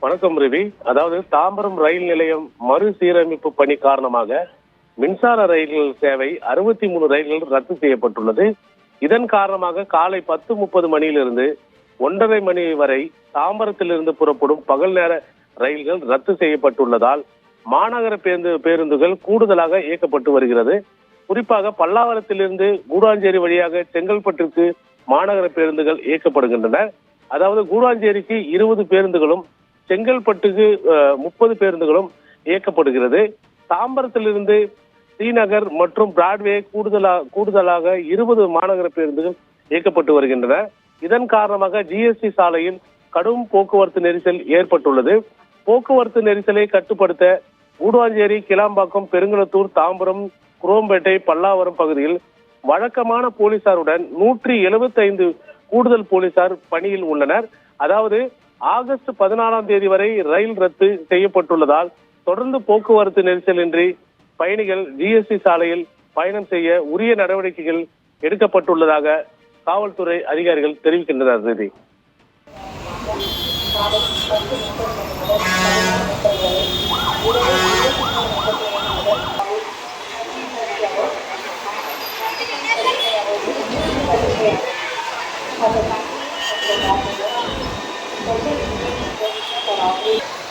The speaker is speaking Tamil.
வணக்கம் ரவி. அதாவது தாம்பரம் ரயில் நிலையம் மறுசீரமைப்பு பணி காரணமாக மின்சார ரயில்கள் சேவை 63 ரயில்கள் ரத்து செய்யப்பட்டுள்ளது. இதன் காரணமாக காலை 10:30 மணியிலிருந்து 1:30 மணி வரை தாம்பரத்திலிருந்து புறப்படும் பகல் நேர ரயில்கள் ரத்து செய்யப்பட்டுள்ளதால் மாநகர பேருந்துகள் கூடுதலாக இயக்கப்பட்டு வருகிறது. குறிப்பாக பல்லாவரத்திலிருந்து கூடாஞ்சேரி வழியாக செங்கல்பட்டிற்கு மாநகர பேருந்துகள் இயக்கப்படுகின்றன. அதாவது கூடாஞ்சேரிக்கு 20 பேருந்துகளும் செங்கல்பட்டுக்கு 30 பேருந்துகளும் இயக்கப்படுகிறது. தாம்பரத்திலிருந்து ஸ்ரீநகர் மற்றும் பிராட்வே கூடுதலாக 20 மாநகர பேருந்துகள் இயக்கப்பட்டு வருகின்றன. இதன் காரணமாக ஜிஎஸ்டி சாலையில் கடும் போக்குவரத்து நெரிசல் ஏற்பட்டுள்ளது. போக்குவரத்து நெரிசலை கட்டுப்படுத்த கூடாஞ்சேரி, கிளாம்பாக்கம், பெருங்குளத்தூர், தாம்பரம், குரோம்பேட்டை, பல்லாவரம் பகுதியில் வழக்கமான போலீசாருடன் 175 கூடுதல் போலீசார் பணியில் உள்ளனர். அதாவது ஆகஸ்ட் 14ஆம் தேதி வரை ரயில் ரத்து செய்யப்பட்டுள்ளதால் தொடர்ந்து போக்குவரத்து நெரிசலின்றி பயணிகள் ஜிஎஸ்டி சாலையில் பயணம் செய்ய உரிய நடவடிக்கைகள் எடுக்கப்பட்டுள்ளதாக காவல்துறை அதிகாரிகள் தெரிவிக்கின்றனர். Ravi, Thank you.